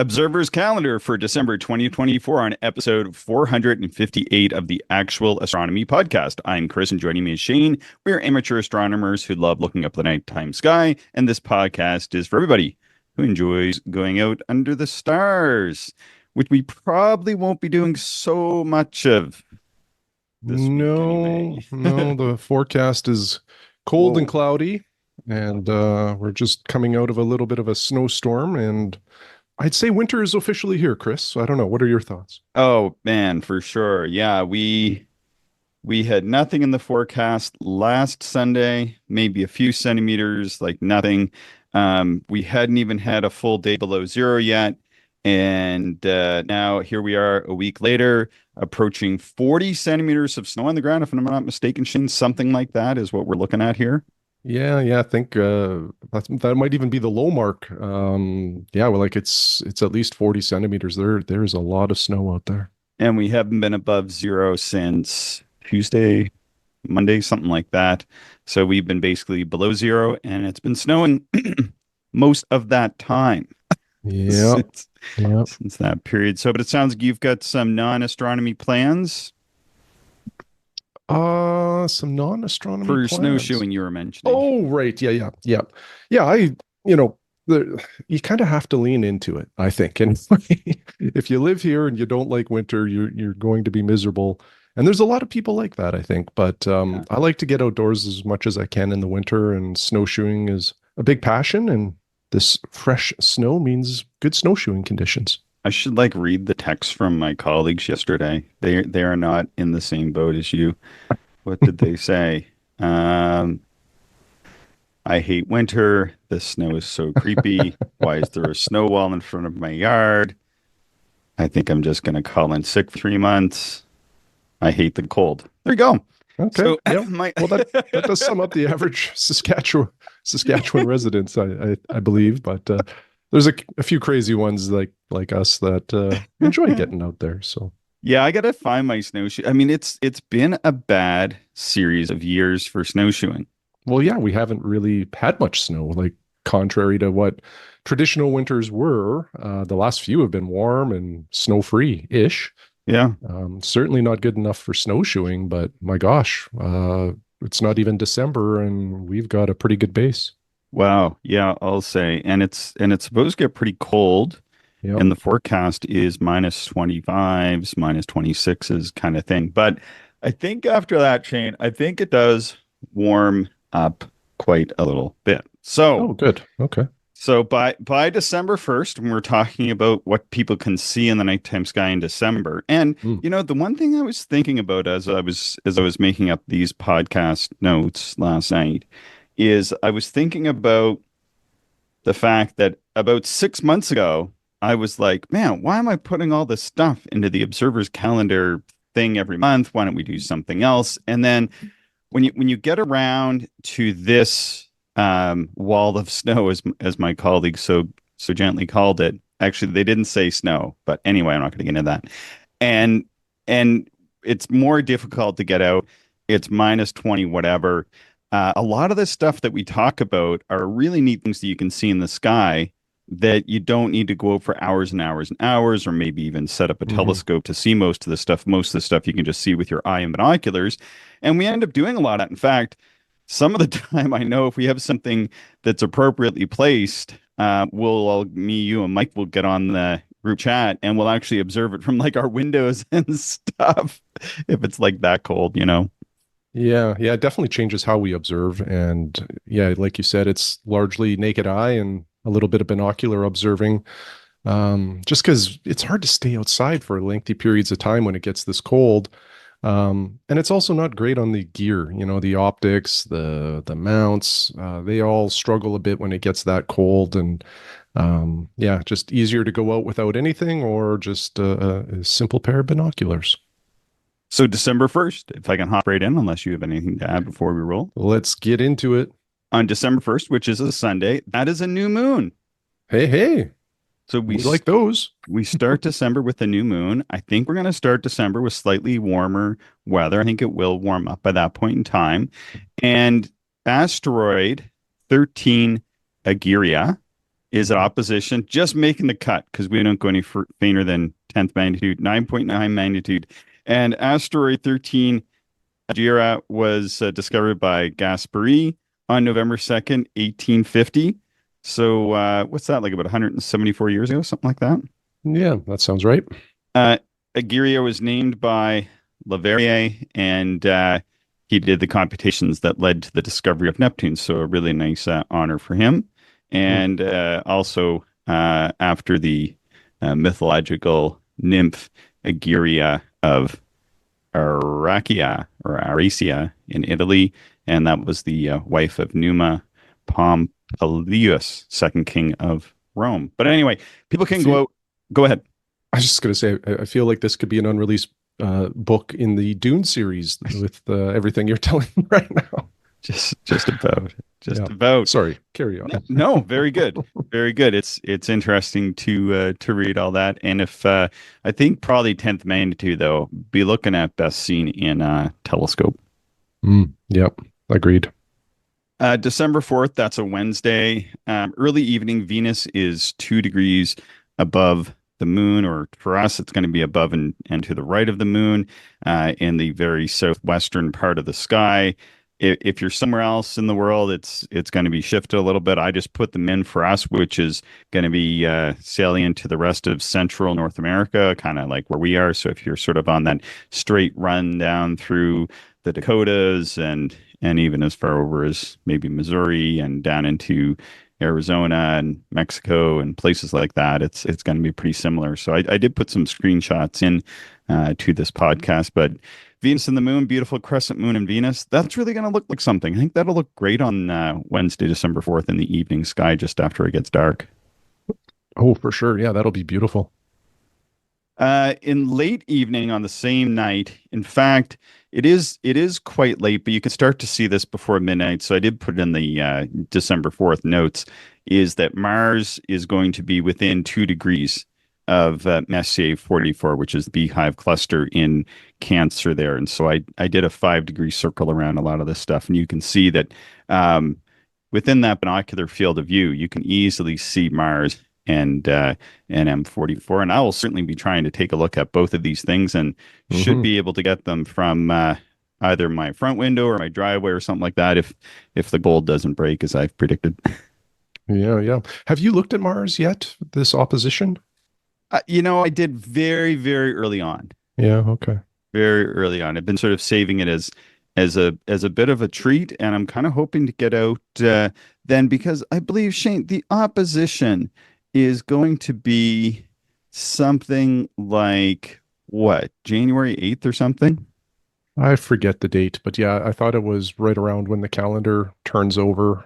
Observer's calendar for December 2024 on episode 458 of the Actual Astronomy Podcast. I'm Chris, and joining me is Shane. We're amateur astronomers who love looking up the nighttime sky, and this podcast is for everybody who enjoys going out under the stars, which we probably won't be doing so much of this week anyway. No, the forecast is cold and cloudy, and we're just coming out of a little bit of a snowstorm, and I'd say winter is officially here, Chris. So I don't know. What are your thoughts? Oh man, for sure. Yeah, we had nothing in the forecast last Sunday, maybe a few centimeters, like nothing. We hadn't even had a full day below zero yet. And now here we are a week later, approaching 40 centimeters of snow on the ground, if I'm not mistaken, Shane. Something like that is what we're looking at here. Yeah, I think that might even be the low mark. Yeah, well, like it's at least 40 centimeters. There's a lot of snow out there. And we haven't been above zero since Tuesday, Monday, something like that. So we've been basically below zero, and it's been snowing most of that time. Yeah, Since that period. So, but it sounds like you've got some non-astronomy plans some non-astronomy for plans. snowshoeing you were mentioning. Oh, right. Yeah. You kind of have to lean into it, I think. And if you live here and you don't like winter, you're going to be miserable. And there's a lot of people like that, I think. But I like to get outdoors as much as I can in the winter, and snowshoeing is a big passion. And this fresh snow means good snowshoeing conditions. I should read the text from my colleagues yesterday. They are not in the same boat as you. What did they say? I hate winter. The snow is so creepy. Why is there a snow wall in front of my yard? I think I'm just going to call in sick for 3 months. I hate the cold. There you go. Okay. So, well, that does sum up the average Saskatchewan residents, I believe. But there's a few crazy ones like us that enjoy getting out there. So yeah, I gotta find my snowshoe. I mean, it's been a bad series of years for snowshoeing. Well, yeah, we haven't really had much snow, like contrary to what traditional winters were. The last few have been warm and snow-free-ish. Yeah. Certainly not good enough for snowshoeing, but my gosh, it's not even December and we've got a pretty good base. Wow. Yeah, I'll say. And it's supposed to get pretty cold. Yep. And the forecast is minus 25s, minus 26s kind of thing. But I think after that, Shane, I think it does warm up quite a little bit. So, good. Okay. So by December 1st, when we're talking about what people can see in the nighttime sky in December. And the one thing I was thinking about as I was making up these podcast notes last night is I was thinking about the fact that about 6 months ago, I was like, man, why am I putting all this stuff into the Observer's calendar thing every month? Why don't we do something else? And then when you get around to this wall of snow, as my colleague so gently called it. Actually, they didn't say snow, but anyway, I'm not going to get into that. And it's more difficult to get out. It's minus 20, whatever. A lot of the stuff that we talk about are really neat things that you can see in the sky that you don't need to go out for hours and hours and hours, or maybe even set up a telescope to see most of the stuff. Most of the stuff you can just see with your eye and binoculars. And we end up doing a lot of that. In fact, some of the time, I know if we have something that's appropriately placed, me, you, and Mike will get on the group chat and we'll actually observe it from our windows and stuff if it's that cold, Yeah, it definitely changes how we observe. And yeah, like you said, it's largely naked eye and a little bit of binocular observing. Just because it's hard to stay outside for lengthy periods of time when it gets this cold. And it's also not great on the gear, the optics, the mounts, they all struggle a bit when it gets that cold. And just easier to go out without anything or just a simple pair of binoculars. So December 1st, if I can hop right in, unless you have anything to add before we roll. Let's get into it. On December 1st, which is a Sunday, that is a new moon. Hey. So we like those. We start December with a new moon. I think we're going to start December with slightly warmer weather. I think it will warm up by that point in time. And asteroid 13 Egeria is at opposition, just making the cut because we don't go any fainter than 10th magnitude, 9.9 magnitude. And asteroid 13 Gira was discovered by Gasperi on November 2nd, 1850. So what's that, like about 174 years ago, something like that? Yeah, that sounds right. Egeria was named by Leverrier, and he did the computations that led to the discovery of Neptune. So a really nice honor for him. And also after the mythological nymph Egeria of Arachia or Aricia in Italy, and that was the wife of Numa Pompilius, second king of Rome. But anyway, people can go out. Go ahead. I was just going to say, I feel like this could be an unreleased book in the Dune series with everything you're telling me right now. Just about. Sorry, carry on. No, very good, very good. It's interesting to read all that, and if I think probably 10th magnitude though, be looking at best seen in telescope. Yep, agreed. December 4th, that's a Wednesday. Early evening, Venus is 2 degrees above the moon, or for us, it's going to be above and to the right of the moon in the very southwestern part of the sky. If you're somewhere else in the world, it's going to be shifted a little bit. I just put them in for us, which is going to be salient to the rest of central North America, kind of like where we are. So if you're sort of on that straight run down through the Dakotas and even as far over as maybe Missouri and down into Arizona and Mexico and places like that, it's going to be pretty similar. So I did put some screenshots in to this podcast, but Venus and the moon, beautiful crescent moon and Venus, that's really going to look like something. I think that'll look great on Wednesday, December 4th in the evening sky just after it gets dark. Oh, for sure. Yeah, that'll be beautiful. In late evening on the same night, in fact, it is quite late, but you can start to see this before midnight. So I did put it in the December 4th notes, is that Mars is going to be within 2 degrees of Messier 44, which is the Beehive cluster in Cancer there. And so I did a 5-degree circle around a lot of this stuff. And you can see that within that binocular field of view, you can easily see Mars and M44. And I will certainly be trying to take a look at both of these things and should be able to get them from either my front window or my driveway or something like that if the gold doesn't break as I've predicted. Yeah. Have you looked at Mars yet, this opposition? I did very, very early on. Yeah, okay. Very early on. I've been sort of saving it as a bit of a treat, and I'm kind of hoping to get out then, because I believe, Shane, the opposition is going to be something like what, January 8th or something? I forget the date, but yeah, I thought it was right around when the calendar turns over,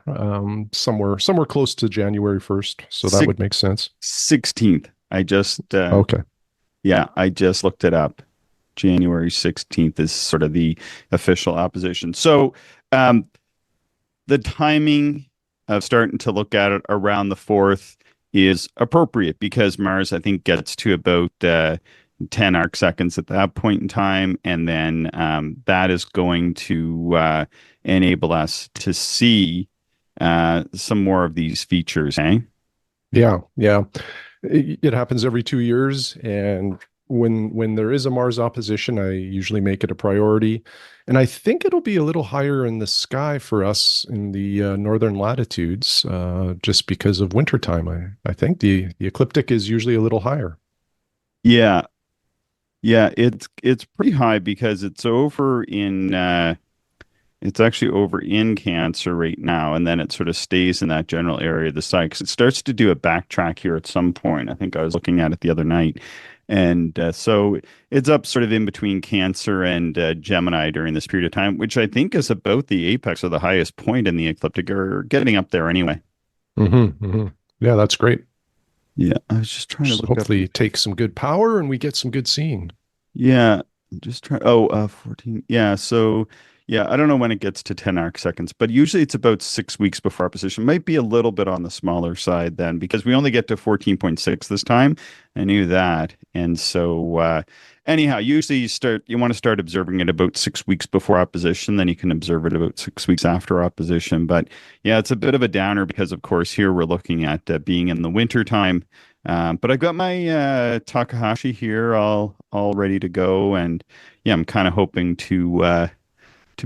somewhere close to January 1st. So that would make sense. 16th. I just okay. Yeah, I just looked it up. January 16th is sort of the official opposition. So the timing of starting to look at it around the 4th is appropriate because Mars, I think, gets to about 10 arc seconds at that point in time. And then that is going to enable us to see some more of these features, eh? Yeah. It happens every 2 years, and when there is a Mars opposition, I usually make it a priority, and I think it'll be a little higher in the sky for us in the northern latitudes, just because of wintertime. I think the ecliptic is usually a little higher. Yeah, it's pretty high because it's over in it's actually over in Cancer right now, and then it sort of stays in that general area of the sky because it starts to do a backtrack here at some point. I think I was looking at it the other night. And so it's up sort of in between Cancer and Gemini during this period of time, which I think is about the apex or the highest point in the ecliptic, or getting up there anyway. Yeah, that's great. Yeah, I was just trying to look hopefully take some good power and we get some good seeing. Yeah, just try. 14. Yeah, so Yeah, I don't know when it gets to 10 arc seconds, but usually it's about 6 weeks before opposition. Might be a little bit on the smaller side then because we only get to 14.6 this time. I knew that. And so, anyhow, usually you want to start observing it about 6 weeks before opposition. Then you can observe it about 6 weeks after opposition. But yeah, it's a bit of a downer because, of course, here we're looking at being in the winter time. But I've got my Takahashi here all ready to go. And yeah, I'm kind of hoping to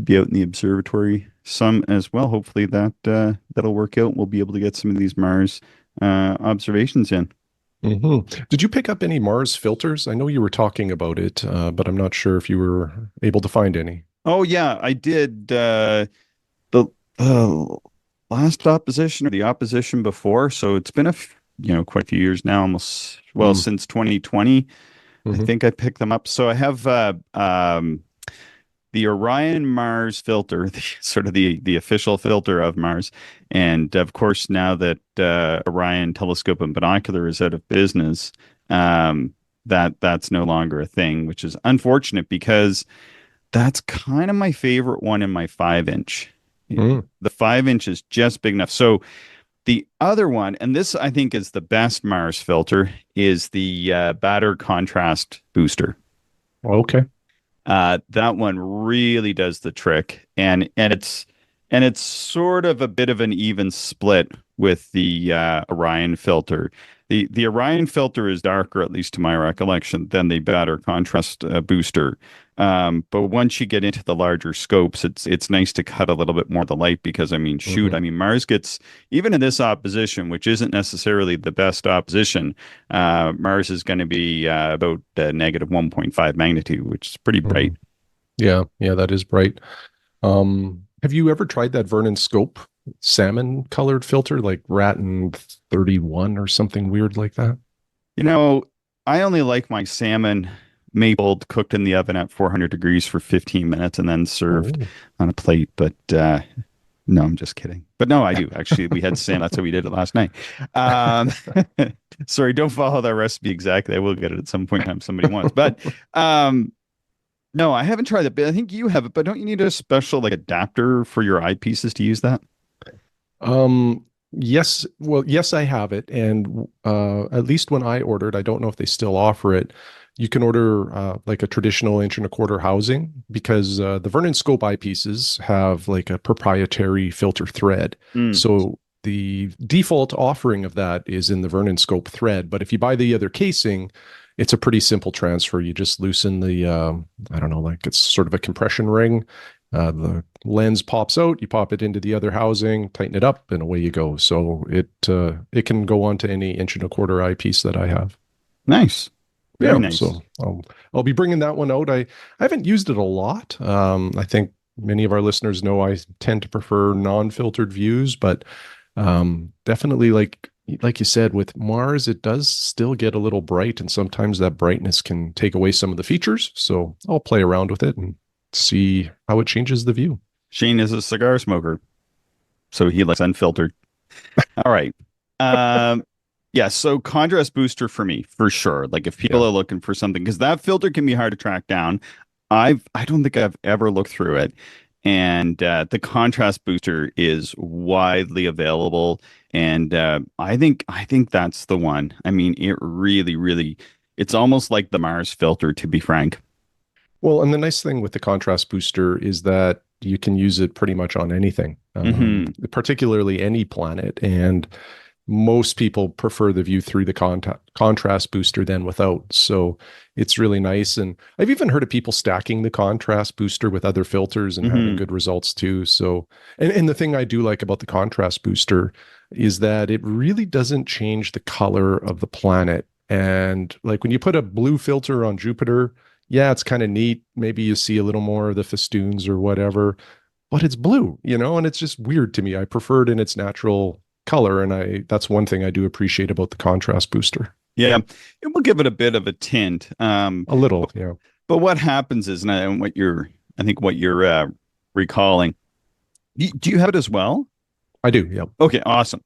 be out in the observatory some as well. Hopefully that'll work out. We'll be able to get some of these Mars observations in. Did you pick up any Mars filters? I know you were talking about it, but I'm not sure if you were able to find any. Oh yeah, I did. The last opposition or the opposition before, so it's been quite a few years now, almost since 2020. I think I picked them up. So I have the Orion Mars filter, sort of the official filter of Mars. And of course, now that Orion telescope and binocular is out of business, that's no longer a thing, which is unfortunate because that's kind of my favorite one in my 5-inch. The 5-inch is just big enough. So the other one, and this I think is the best Mars filter, is the Batter Contrast Booster. Okay. That one really does the trick, and it's sort of a bit of an even split with the Orion filter. The Orion filter is darker, at least to my recollection, than the Batter Contrast Booster. But once you get into the larger scopes, it's nice to cut a little bit more of the light because, I mean, Mars gets, even in this opposition, which isn't necessarily the best opposition, Mars is going to be about negative 1.5 magnitude, which is pretty bright. Yeah, that is bright. Have you ever tried that Vernon Scope salmon colored filter, like Ratten 31 or something weird like that? I only like my salmon mapled, cooked in the oven at 400 degrees for 15 minutes and then served on a plate. But no, I'm just kidding. But no, I do. Actually, we had salmon. That's how we did it last night. Sorry, don't follow that recipe exactly. I will get it at some point in time somebody wants. But no, I haven't tried it. But I think you have it. But don't you need a special adapter for your eyepieces to use that? Yes. Well, yes, I have it. And at least when I ordered, I don't know if they still offer it. You can order like a traditional 1.25" housing because the Vernon Scope eyepieces have like a proprietary filter thread. So the default offering of that is in the Vernon Scope thread. But if you buy the other casing, it's a pretty simple transfer. You just loosen the, I don't know, like it's sort of a compression ring. The lens pops out, you pop it into the other housing, tighten it up, and away you go. So it can go onto any 1.25" eyepiece that I have. Nice. Very nice. So I'll be bringing that one out. I haven't used it a lot. I think many of our listeners know I tend to prefer non-filtered views, but definitely like you said, with Mars, it does still get a little bright, and sometimes that brightness can take away some of the features. So I'll play around with it and see how it changes the view. Shane is a cigar smoker, so he likes unfiltered. All right. Yeah, so contrast booster for me, for sure. Like if people are looking for something, because that filter can be hard to track down. I don't think I've ever looked through it. And the contrast booster is widely available. And I think that's the one. I mean, it really, really, it's almost like the Mars filter, to be frank. Well, and the nice thing with the contrast booster is that you can use it pretty much on anything, particularly any planet. And most people prefer the view through the contrast booster than without. So it's really nice. And I've even heard of people stacking the contrast booster with other filters and having good results too. So, and the thing I do like about the contrast booster is that it really doesn't change the color of the planet. And like when you put a blue filter on Jupiter, yeah, it's kind of neat. Maybe you see a little more of the festoons or whatever, but it's blue, and it's just weird to me. I prefer it in its natural color, and that's one thing I do appreciate about the contrast booster. Yeah, it will give it a bit of a tint. A little, yeah. But what happens is, and what you're recalling, do you have it as well? I do. Yeah. Okay, awesome.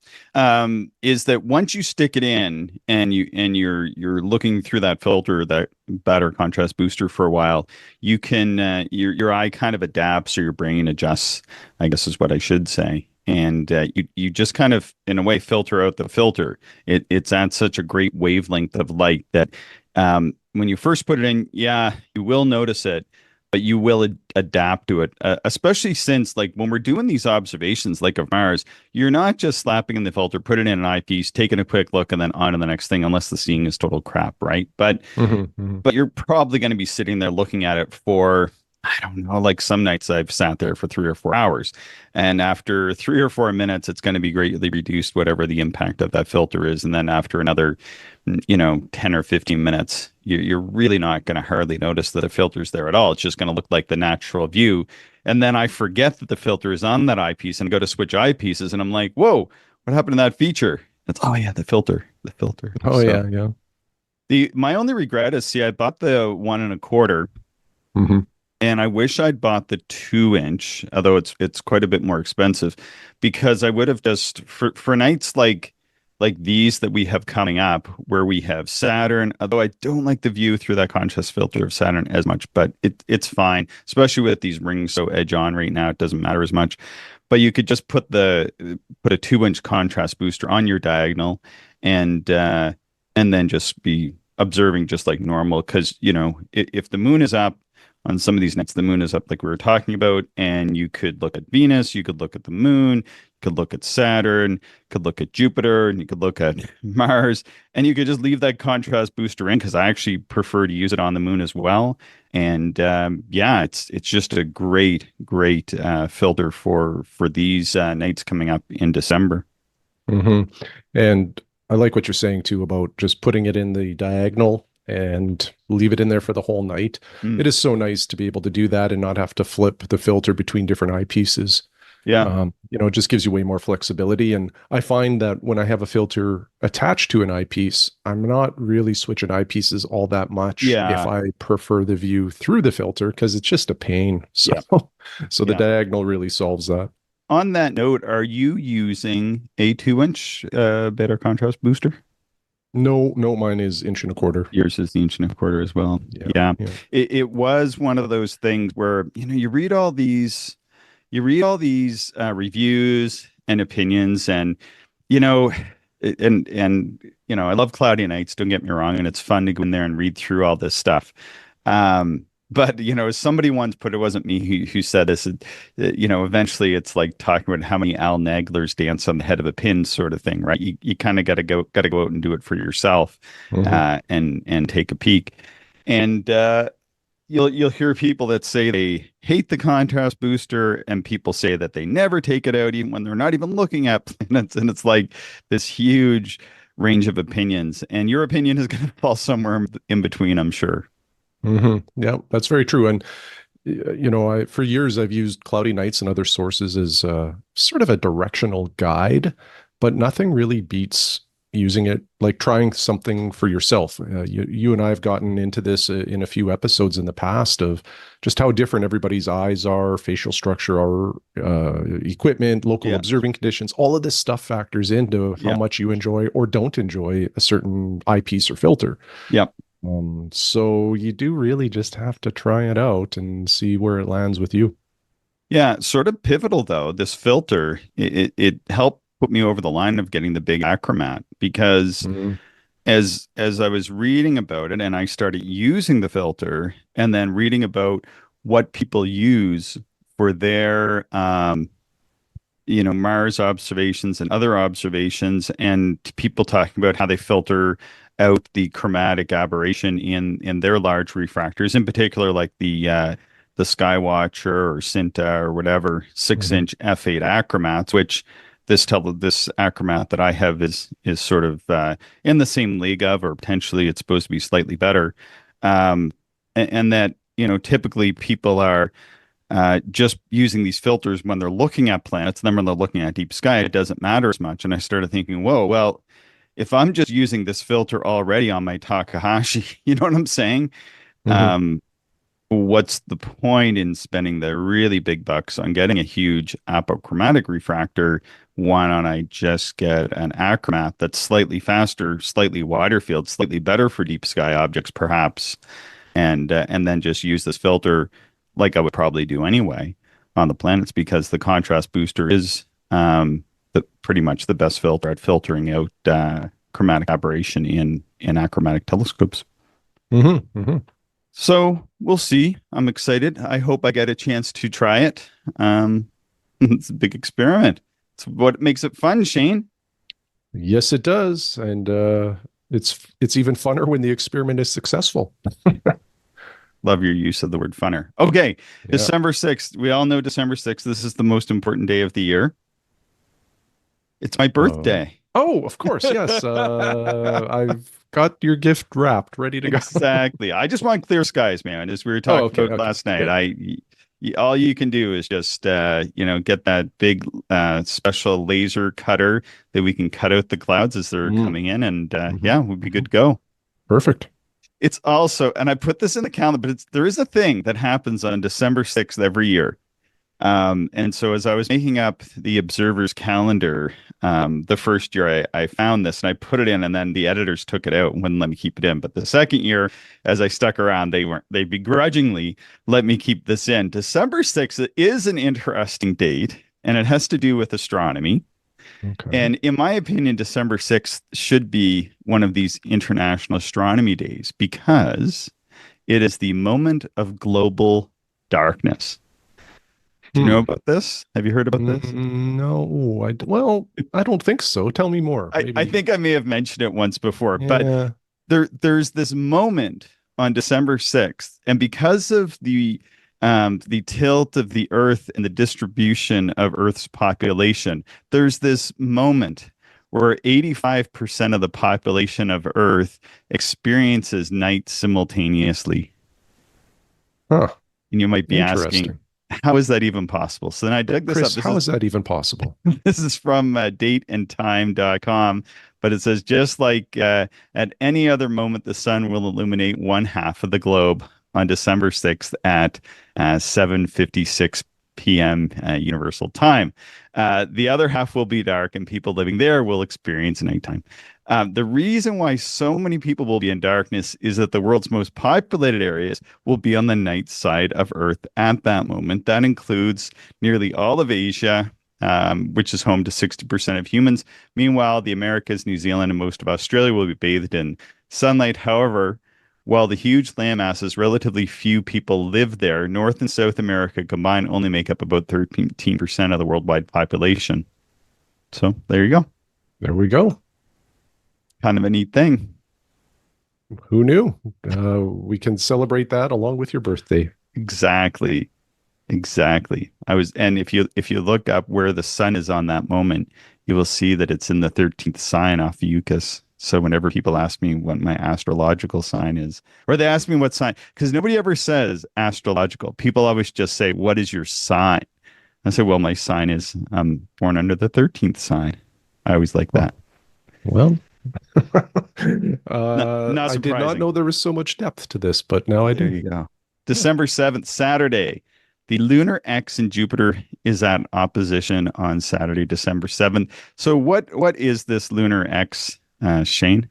Is that once you stick it in and you're looking through that filter, that better contrast booster for a while, you can your eye kind of adapts or your brain adjusts, I guess is what I should say. And you just kind of in a way filter out the filter. It's at such a great wavelength of light that when you first put it in, yeah, you will notice it, but you will adapt to it, especially since like when we're doing these observations like of Mars, you're not just slapping in the filter, put it in an eyepiece, taking a quick look, and then on to the next thing, unless the seeing is total crap, right? But you're probably going to be sitting there looking at it for, I don't know, like some nights I've sat there for 3 or 4 hours. And after 3 or 4 minutes, it's going to be greatly reduced, whatever the impact of that filter is. And then after another, 10 or 15 minutes, you're really not going to hardly notice that a filter's there at all. It's just going to look like the natural view. And then I forget that the filter is on that eyepiece and go to switch eyepieces. And I'm like, whoa, what happened to that feature? It's, oh yeah, the filter. Oh So yeah, yeah. my only regret is, see, I bought the 1 1/4, Hmm. and I wish I'd bought the 2 inch, although it's quite a bit more expensive, because I would have just for nights like these that we have coming up, where we have Saturn. Although I don't like the view through that contrast filter of Saturn as much, but it's fine, especially with these rings so edge on right now. It doesn't matter as much. But you could just put a 2 inch contrast booster on your diagonal, and then just be observing just like normal. Because if the moon is up on some of these nights, the moon is up like we were talking about, and you could look at Venus, you could look at the moon, you could look at Saturn, could look at Jupiter, and you could look at Mars, and you could just leave that contrast booster in, because I actually prefer to use it on the moon as well. And yeah, it's just a great filter for these nights coming up in December. Hmm. And I like what you're saying too about just putting it in the diagonal and leave it in there for the whole night. Mm, It is so nice to be able to do that and not have to flip the filter between different eyepieces. yeah, It just gives you way more flexibility. And I find that when I have a filter attached to an eyepiece, I'm not really switching eyepieces all that much if yeah, I prefer the view through the filter, because it's just a pain. So, yeah, so the yeah. diagonal really solves that. On that note, are you using a 2 inch better contrast booster? No, no, mine is 1.25 inches. Yours is the 1 1/4 as well. Yeah, Yeah. yeah. It was one of those things where, you read all these reviews and opinions, and, you know, I love Cloudy Nights, don't get me wrong, and it's fun to go in there and read through all this stuff. But somebody once put, it wasn't me who said this, eventually it's like talking about how many Al Naglers dance on the head of a pin sort of thing, right? You kind of got to go out and do it for yourself, Hmm. and take a peek. And you'll hear people that say they hate the contrast booster, and people say that they never take it out even when they're not even looking at planets. And it's like this huge range of opinions, and your opinion is going to fall somewhere in between, I'm sure. Hmm. Yeah, that's very true. And I for years I've used Cloudy Nights and other sources as sort of a directional guide, but nothing really beats using it, like trying something for yourself. You and I have gotten into this in a few episodes in the past of just how different everybody's eyes are, facial structure, our equipment, local Yeah, observing conditions. All of this stuff factors into how yeah, much you enjoy or don't enjoy a certain eyepiece or filter. yeah. So you do really just have to try it out and see where it lands with you. Yeah, sort of pivotal though. This filter, it helped put me over the line of getting the big Acromat, because Mhm. as I was reading about it and I started using the filter, and then reading about what people use for their Mars observations and other observations, and people talking about how they filter out the chromatic aberration in their large refractors, in particular like the Skywatcher or Cinta or whatever 6 inch f8 achromats, which this achromat that I have is sort of in the same league of, or potentially it's supposed to be slightly better. And that typically people are just using these filters when they're looking at planets. And then when they're looking at deep sky, it doesn't matter as much. And I started thinking, whoa, well, if I'm just using this filter already on my Takahashi, you know what I'm saying? Mhm. Um, what's the point in spending the really big bucks on getting a huge apochromatic refractor? Why don't I just get an achromat that's slightly faster, slightly wider field, slightly better for deep sky objects, perhaps, and then just use this filter like I would probably do anyway on the planets because the contrast booster is pretty much the best filter at filtering out chromatic aberration in achromatic telescopes. Mm-hmm, mm-hmm. So we'll see. I'm excited. I hope I get a chance to try it. It's a big experiment. It's what makes it fun, Shane. Yes, it does, and it's even funner when the experiment is successful. Love your use of the word funner. Okay, Yeah. December 6th. We all know December 6th. This is the most important day of the year. It's my birthday. Oh, of course, yes. I've got your gift wrapped, ready to go. Exactly. I just want clear skies, man. As we were talking about last night, all you can do is just get that big special laser cutter that we can cut out the clouds as they're coming in, and yeah, we'd be good to go. Perfect. It's also, and I put this in the calendar, but there is a thing that happens on December 6th every year. And so as I was making up the Observer's calendar, the first year I found this and I put it in, and then the editors took it out and wouldn't let me keep it in. But the second year, as I stuck around, they begrudgingly let me keep this in. December 6th is an interesting date, and it has to do with astronomy. Okay. And in my opinion, December 6th should be one of these International Astronomy Days because it is the moment of global darkness. Do you know about this? Have you heard about this? No, I don't think so. Tell me more. I think I may have mentioned it once before, but there's this moment on December 6th, and because of the tilt of the Earth and the distribution of Earth's population, there's this moment where 85% of the population of Earth experiences night simultaneously. Huh. And you might be asking, how is that even possible? So then I dug this Chris, up. How is that even possible? This is from dateandtime.com, but it says just like at any other moment, the sun will illuminate one half of the globe on December 6th at 7:56 p.m. Universal Time. The other half will be dark, and people living there will experience nighttime. The reason why so many people will be in darkness is that the world's most populated areas will be on the night side of Earth at that moment. That includes nearly all of Asia, which is home to 60% of humans. Meanwhile, the Americas, New Zealand, and most of Australia will be bathed in sunlight. However, while the huge land masses, relatively few people live there, North and South America combined only make up about 13% of the worldwide population. So there you go. There we go. Kind of a neat thing. Who knew? We can celebrate that along with your birthday. Exactly. And if you look up where the sun is on that moment, you will see that it's in the 13th sign off Ophiuchus. So whenever people ask me what my astrological sign is, or they ask me what sign, because nobody ever says astrological. People always just say, "What is your sign?" I say, "Well, my sign is I'm born under the 13th sign." I always like that. Well, not I did not know there was so much depth to this, but now I do. There you go. December 7th, Saturday. The lunar X in Jupiter is at opposition on Saturday, December 7th. So what is this lunar X, Shane?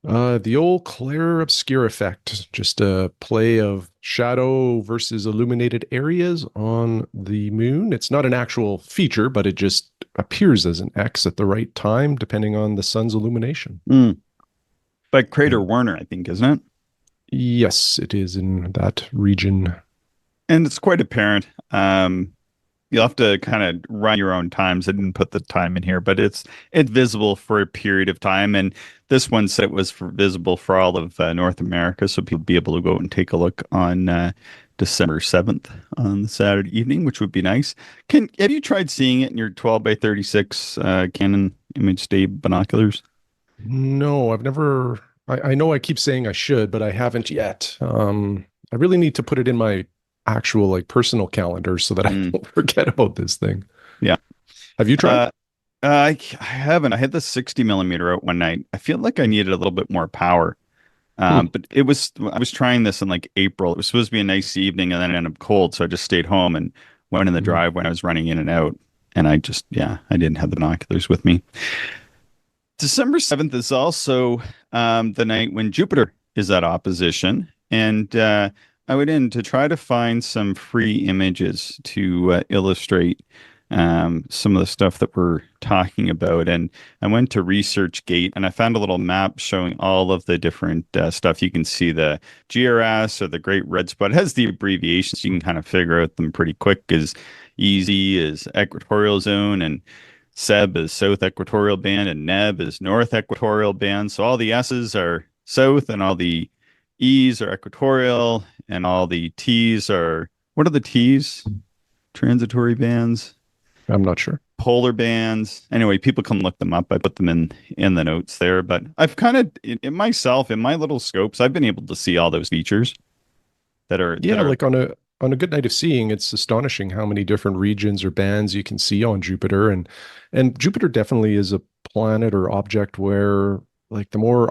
The old clair obscure effect, just a play of shadow versus illuminated areas on the moon. It's not an actual feature, but it just appears as an X at the right time, depending on the sun's illumination. But Crater Werner, I think, isn't it? Yes, it is in that region. And it's quite apparent. You'll have to kind of run your own times. I didn't put the time in here, but it's visible for a period of time. And this one said it was visible for all of North America, so people be able to go and take a look on December 7th on the Saturday evening, which would be nice. Have you tried seeing it in your 12 by 36 Canon Image-Stay binoculars? No, I've never. I know I keep saying I should, but I haven't yet. I really need to put it in my actual personal calendar so that I don't forget about this thing. Yeah. Have you tried? I haven't. I had the 60 millimeter out one night. I feel like I needed a little bit more power. Hmm. But I was trying this in like April. It was supposed to be a nice evening and then it ended up cold. So I just stayed home and went in the Hmm. drive when I was running in and out. And I didn't have the binoculars with me. December 7th is also the night when Jupiter is at opposition. And I went in to try to find some free images to illustrate some of the stuff that we're talking about. And I went to ResearchGate and I found a little map showing all of the different stuff. You can see the GRS or the Great Red Spot. It has the abbreviations. You can kind of figure out them pretty quick because EZ is equatorial zone and SEB is South Equatorial Band and NEB is North Equatorial Band. So all the S's are south and all the E's are equatorial and all the T's are, what are the T's? Transitory bands, I'm not sure. polar bands. Anyway, people can look them up. I put them in the notes there, but I've kind of in myself in my little scopes, I've been able to see all those features that Yeah, are like on a good night of seeing, it's astonishing how many different regions or bands you can see on Jupiter, and Jupiter definitely is a planet or object where like the more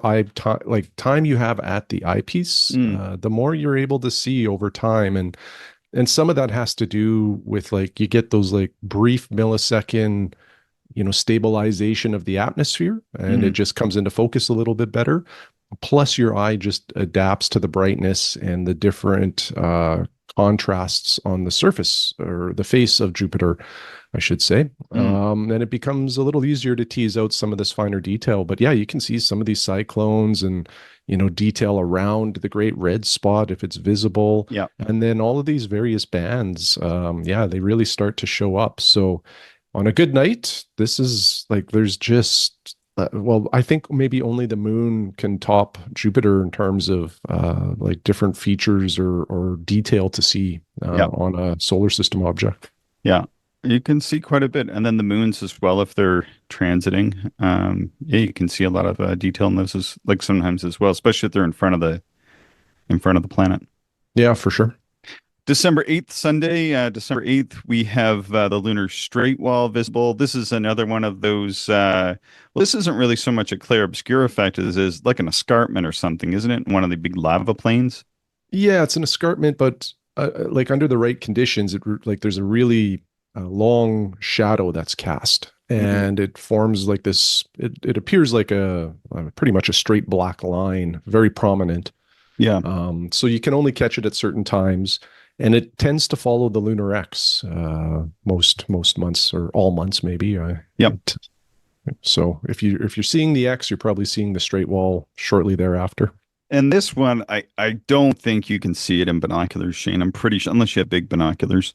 time you have at the eyepiece, mm, the more you're able to see over time, and some of that has to do with like you get those like brief millisecond stabilization of the atmosphere and it mm, just comes into focus a little bit better. Plus, your eye just adapts to the brightness and the different contrasts on the surface or the face of Jupiter, I should say. mm, And it becomes a little easier to tease out some of this finer detail. But yeah, you can see some of these cyclones and detail around the Great Red Spot if it's visible, yeah. and then all of these various bands. Yeah, they really start to show up. So on a good night, this is like there's just well, I think maybe only the moon can top Jupiter in terms of like different features or detail to see Yeah. on a solar system object. Yeah, you can see quite a bit, and then the moons as well if they're transiting. Yeah, you can see a lot of detail in those as like sometimes as well, especially if they're in front of the planet. Yeah, for sure. December 8th, Sunday, December 8th, we have the lunar straight wall visible. This is another one of those. Well, this isn't really so much a clear obscure effect as is like an escarpment or something, isn't it? One of the big lava plains. Yeah, it's an escarpment, but like under the right conditions, like there's a really long shadow that's cast, Hmm. and it forms like this. It appears like a pretty much a straight black line, very prominent. Yeah. So you can only catch it at certain times, and it tends to follow the lunar X most months or all months maybe. Yep. So if you're seeing the X, you're probably seeing the straight wall shortly thereafter. And this one, I don't think you can see it in binoculars, Shane. I'm pretty sure, unless you have big binoculars.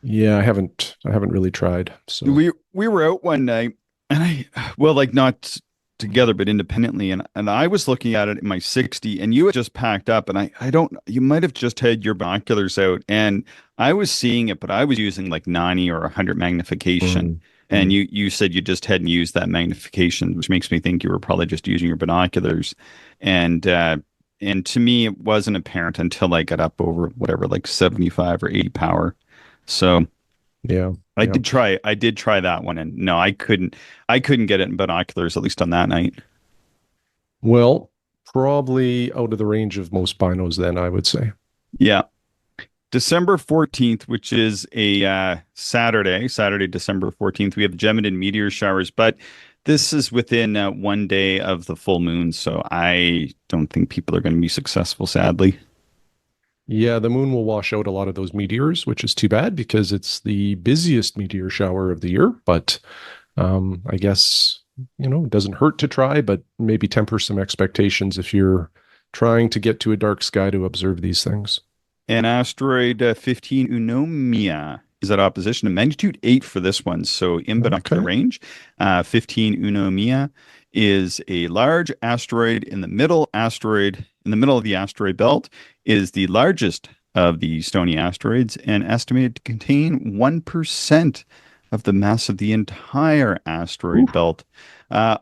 Yeah, I haven't really tried. So We were out one night, and well, like not together, but independently, and I was looking at it in my 60, and you had just packed up, and I don't, you might have just had your binoculars out, and I was seeing it, but I was using like 90 or 100 magnification. mm, And mm. you said you just hadn't used that magnification, which makes me think you were probably just using your binoculars. And and to me, it wasn't apparent until I got up over whatever, like 75 or 80 power. So Yeah, yeah. I did try that one, and no, I couldn't get it in binoculars, at least on that night. Well, probably out of the range of most binos then, I would say. Yeah. December 14th, which is a Saturday, December 14th, we have Geminid meteor showers, but this is within 1 day of the full moon, so I don't think people are going to be successful, sadly. Yeah, the moon will wash out a lot of those meteors, which is too bad because it's the busiest meteor shower of the year. But I guess, it doesn't hurt to try, but maybe temper some expectations if you're trying to get to a dark sky to observe these things. And asteroid 15 Eunomia is at opposition to magnitude 8 for this one. So in binocular Okay. range, 15 Eunomia is a large asteroid in the middle of the asteroid belt, is the largest of the stony asteroids and estimated to contain 1% of the mass of the entire asteroid Oof. belt.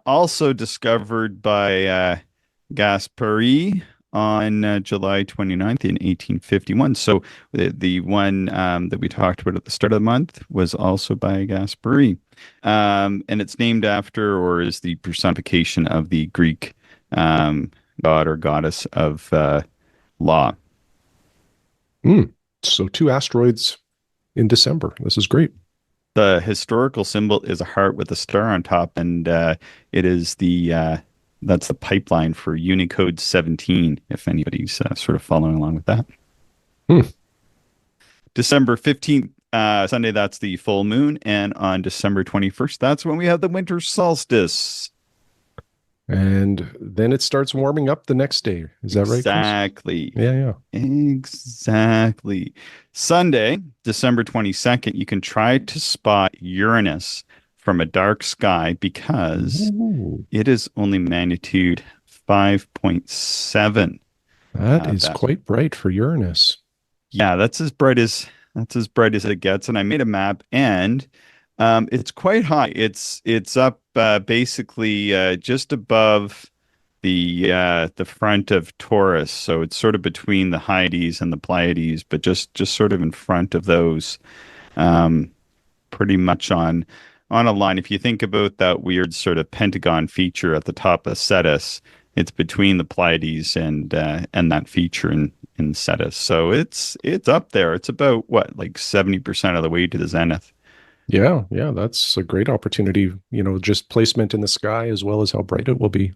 Also discovered by Gaspari on July 29th in 1851. So the one that we talked about at the start of the month was also by Gaspari. And it's named after or is the personification of the Greek god or goddess of law. Mm. So two asteroids in December. This is great. The historical symbol is a heart with a star on top, and it is the that's the pipeline for Unicode 17. If anybody's sort of following along with that. Hmm. December 15th, Sunday, that's the full moon, and on December 21st, that's when we have the winter solstice. And then it starts warming up the next day. Is that right, Chris? Exactly. Yeah. Exactly. Sunday, December 22nd, you can try to spot Uranus from a dark sky because Ooh, it is only magnitude 5.7. that is quite bright for Uranus. Yeah, that's as bright as it gets. And I made a map, and it's quite high. It's up basically just above the front of Taurus, so it's sort of between the Hyades and the Pleiades, but just sort of in front of those, um, pretty much on a line. If you think about that weird sort of pentagon feature at the top of Cetus, it's between the Pleiades and that feature in Cetus. So it's up there. It's about what, like 70% of the way to the zenith. Yeah, that's a great opportunity. Just placement in the sky as well as how bright it will be.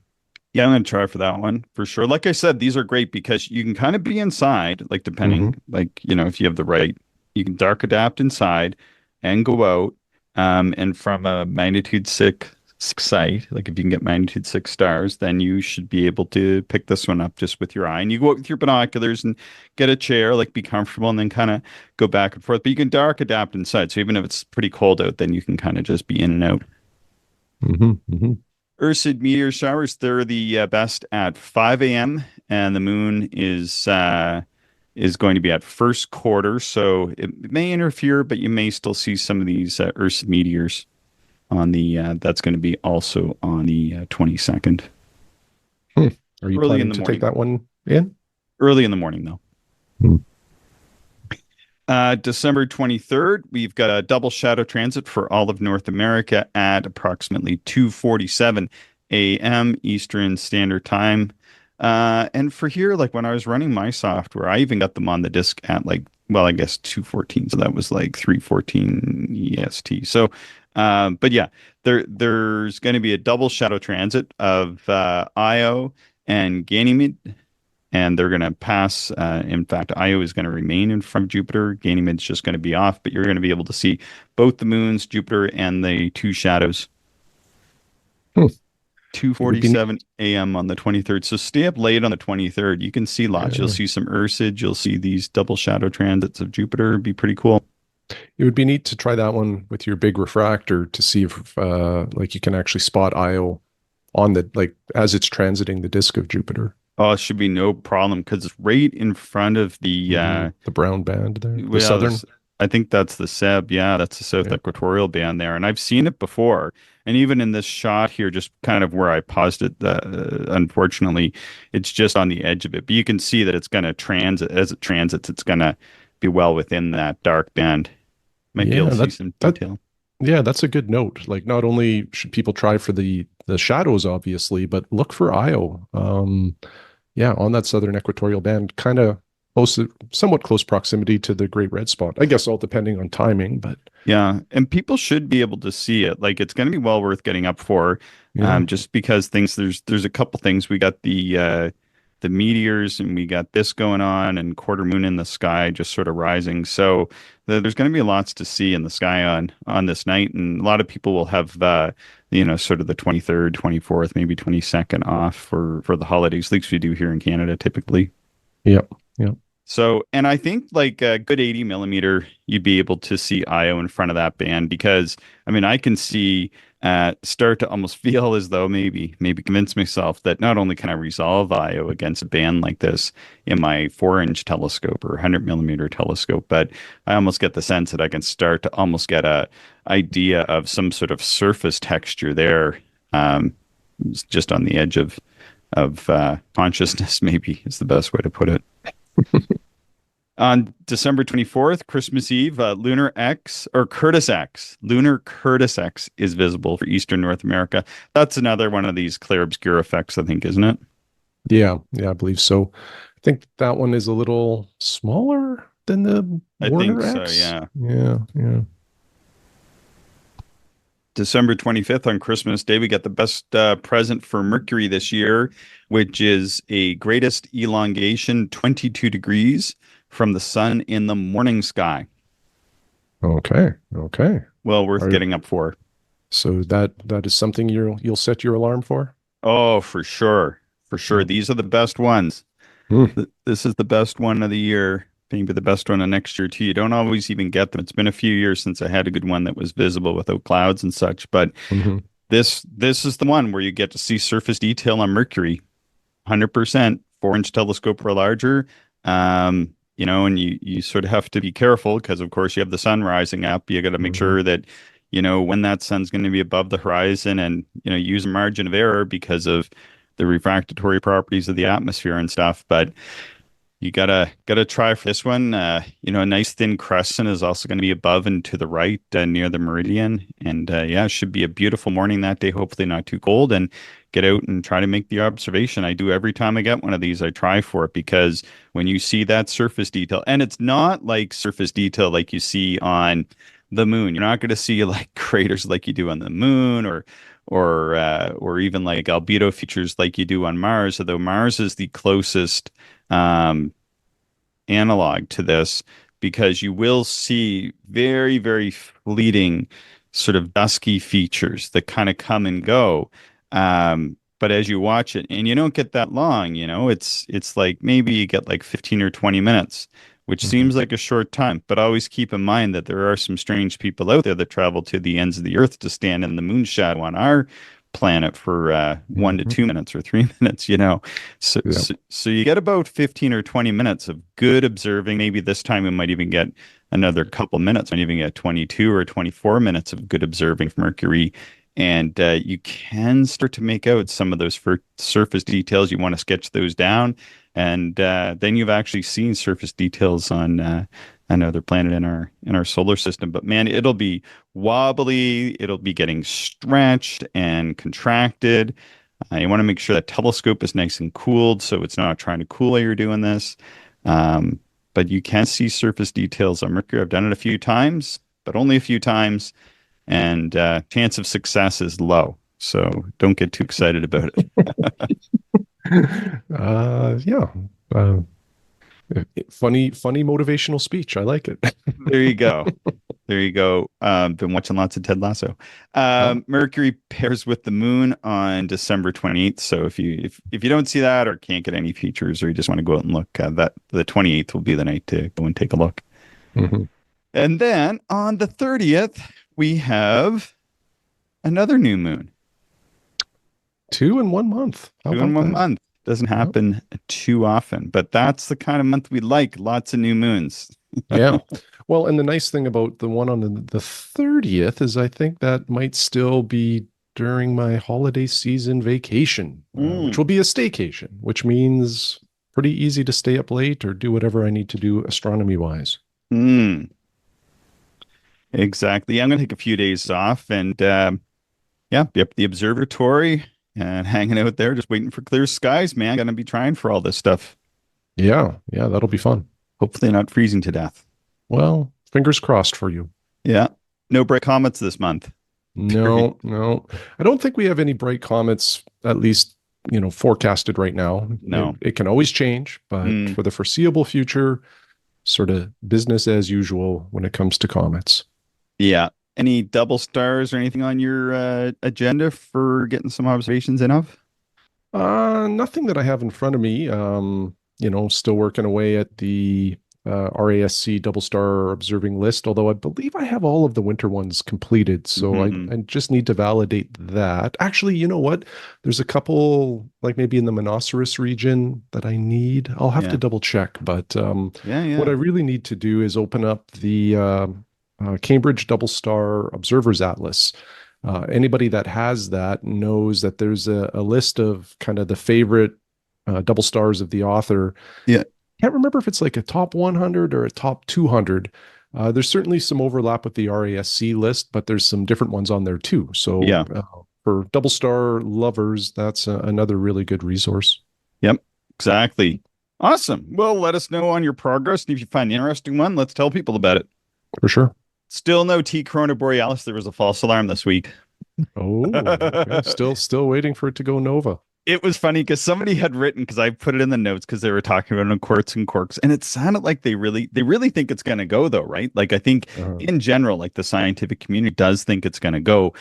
Yeah, I'm gonna try for that one for sure. Like I said, these are great because you can kind of be inside, like Hmm. depending, like if you have the right, you can dark adapt inside and go out. And from a magnitude 6 site, like if you can get magnitude 6 stars, then you should be able to pick this one up just with your eye. And you go out with your binoculars and get a chair, like be comfortable, and then kind of go back and forth. But you can dark adapt inside, so even if it's pretty cold out, then you can kind of just be in and out. Hmm. Ursid meteor showers, they're the best at 5 a.m. and the moon is going to be at first quarter, so it may interfere, but you may still see some of these Ursid meteors on the that's going to be also on the 22nd. Hmm. Are you Early in planning the to take morning. that one in? Early in the morning, though. Hmm. December 23rd, we've got a double shadow transit for all of North America at approximately 2:47 a.m. Eastern Standard Time. And for here, like when I was running my software, I even got them on the disk at like, well, I guess 2:14. So that was like 3:14 EST. So, but yeah, there's going to be a double shadow transit of Io and Ganymede, and they're going to pass. In fact, Io is going to remain in front of Jupiter. Ganymede's just going to be off, but you're going to be able to see both the moons, Jupiter, and the two shadows. Hmm. It would be 2:47 a.m. on the 23rd. So stay up late on the 23rd. You can see lots. You'll yeah. see some Ursid. You'll see these double shadow transits of Jupiter. It'd be pretty cool. It would be neat to try that one with your big refractor to see if like you can actually spot Io on the like as it's transiting the disk of Jupiter. Oh, it should be no problem because it's right in front of the The brown band there, the well, southern. I think that's the SEB. Yeah, that's the South Yeah. Equatorial Band there. And I've seen it before. And even in this shot here, just kind of where I paused it, unfortunately, it's just on the edge of it. But you can see that it's going to transit. As it transits, it's going to be well within that dark band. Might be able Yeah, to see some that detail. yeah, that's a good note. Like not only should people try for the shadows, obviously, but look for Io. Yeah, on that southern equatorial band, kind of close, somewhat close proximity to the Great Red Spot. I guess all depending on timing, but Yeah, and people should be able to see it. Like it's going to be well worth getting up for, yeah, just because things there's a couple things. We got the meteors, and we got this going on, and quarter moon in the sky just sort of rising. So there's going to be lots to see in the sky on this night, and a lot of people will have sort of the 23rd, 24th, maybe 22nd off for the holidays. At least we do here in Canada typically. yeah, yeah. So, and I think like a good 80 millimeter, you'd be able to see Io in front of that band because I mean, I can see start to almost feel as though maybe convince myself that not only can I resolve Io against a band like this in my 4-inch telescope or 100 millimeter telescope, but I almost get the sense that I can start to almost get a idea of some sort of surface texture there, um, just on the edge of consciousness, maybe is the best way to put it. On December 24th, Christmas Eve, Lunar X or Curtis X, Lunar Curtis X is visible for Eastern North America. That's another one of these clear obscure effects, I think, isn't it? Yeah, yeah, I believe so. I think that one is a little smaller than the I think Warner so, X. yeah. Yeah, yeah. December 25th on Christmas Day, we got the best present for Mercury this year, which is a greatest elongation 22 degrees from the sun in the morning sky. Okay, okay. Well worth Are, getting up for. so that is something you'll set your alarm for? Oh, for sure. For sure. Mm. These are the best ones. Mm. This is the best one of the year, maybe the best one of next year too. You don't always even get them. It's been a few years since I had a good one that was visible without clouds and such, but Hmm. this is the one where you get to see surface detail on Mercury. 100% 4-inch telescope or larger. And you sort of have to be careful because, of course, you have the sun rising up. You got to make Hmm. sure that, when that sun's going to be above the horizon and, use a margin of error because of the refractory properties of the atmosphere and stuff. But you gotta try for this one. A nice thin crescent is also going to be above and to the right near the meridian, and yeah, it should be a beautiful morning that day. Hopefully, not too cold, and get out and try to make the observation. I do every time I get one of these. I try for it because when you see that surface detail, and it's not like surface detail like you see on the moon. You're not going to see like craters like you do on the moon, or even like albedo features like you do on Mars. Although Mars is the closest um, analog to this because you will see very, very fleeting sort of dusky features that kind of come and go. But as you watch it, and you don't get that long, it's like maybe you get like 15 or 20 minutes, which Hmm. seems like a short time. But always keep in mind that there are some strange people out there that travel to the ends of the earth to stand in the moon shadow on our planet for 1 to 2 minutes or 3 minutes. So, Yeah. so, so you get about 15 or 20 minutes of good observing. Maybe this time we might even get another couple minutes, might even get 22 or 24 minutes of good observing of Mercury. And you can start to make out some of those surface details. You want to sketch those down. And then you've actually seen surface details on another planet in our solar system. But man, it'll be wobbly. It'll be getting stretched and contracted. You want to make sure that telescope is nice and cooled so it's not trying to cool while you're doing this. Um, but you can see surface details on Mercury. I've done it a few times, but only a few times, and chance of success is low. So don't get too excited about it. Yeah. Uh, funny motivational speech. I like it. There you go. There you go. Been watching lots of Ted Lasso. Oh. Mercury pairs with the moon on December 28th. So if you don't see that or can't get any features or you just want to go out and look, that the 28th will be the night to go and take a look. Hmm. And then on the 30th, we have another new moon. 2 in 1 month. How Two in about one that? month. Doesn't Yep. happen too often, but that's the kind of month we like. Lots of new moons. Yeah. Well, and the nice thing about the one on the 30th is I think that might still be during my holiday season vacation, which Mm, will be a staycation, which means pretty easy to stay up late or do whatever I need to do astronomy wise. mm, exactly. I'm going to take a few days off and yeah, be up at the observatory and hanging out there, just waiting for clear skies, man. Gonna be trying for all this stuff. Yeah. Yeah. That'll be fun. Hopefully not freezing to death. Well, fingers crossed for you. Yeah. No bright comets this month. Period. No, no. I don't think we have any bright comets, at least, forecasted right now. It, No. it can always change, but Mm, for the foreseeable future, sort of business as usual when it comes to comets. yeah. Any double stars or anything on your agenda for getting some observations in of? Nothing that I have in front of me. Still working away at the RASC double star observing list, although I believe I have all of the winter ones completed. So Hmm. I just need to validate that. Actually, you know what? There's a couple, like maybe in the Monoceros region that I need. I'll have to Yeah. double check. But Yeah. what Yeah. I really need to do is open up the Cambridge Double Star Observers Atlas. Anybody that has that knows that there's a list of kind of the favorite double stars of the author. Yeah. Can't remember if it's like a top 100 or a top 200. There's certainly some overlap with the RASC list, but there's some different ones on there too. So Yeah. for double star lovers, that's another really good resource. Yep, exactly. Awesome. Well, let us know on your progress. And if you find an interesting one, let's tell people about it. For sure. Still no T Corona Borealis. There was a false alarm this week. Oh, okay. Still waiting for it to go nova. It was funny because somebody had written, because I put it in the notes because they were talking about it on Quartz and Quarks, and it sounded like they really think it's going to go though, right? Like I think in general, like the scientific community does think it's going to go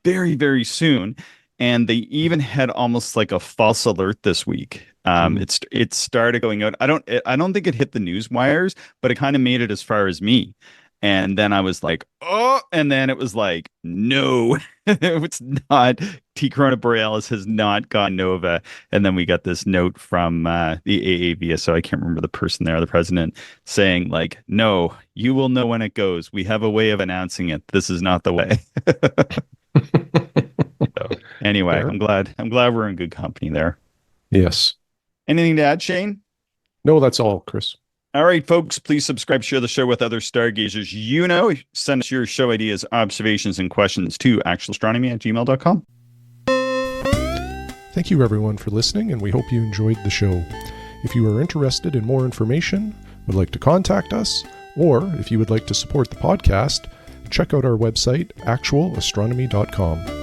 very, very soon, and they even had almost like a false alert this week. It started going out. I don't think it hit the news wires, but it kind of made it as far as me. And then I was like, oh, and then it was like, no, it's not. T Corona Borealis has not gone nova. And then we got this note from the AAVSO. I can't remember the person there, the president, saying like, no, you will know when it goes. We have a way of announcing it. This is not the way. So, anyway, Fair. I'm glad we're in good company there. Yes. Anything to add, Shane? No, that's all, Chris. All right, folks, please subscribe, share the show with other stargazers. Send us your show ideas, observations, and questions to actualastronomy@gmail.com. Thank you, everyone, for listening, and we hope you enjoyed the show. If you are interested in more information, would like to contact us, or if you would like to support the podcast, check out our website, actualastronomy.com.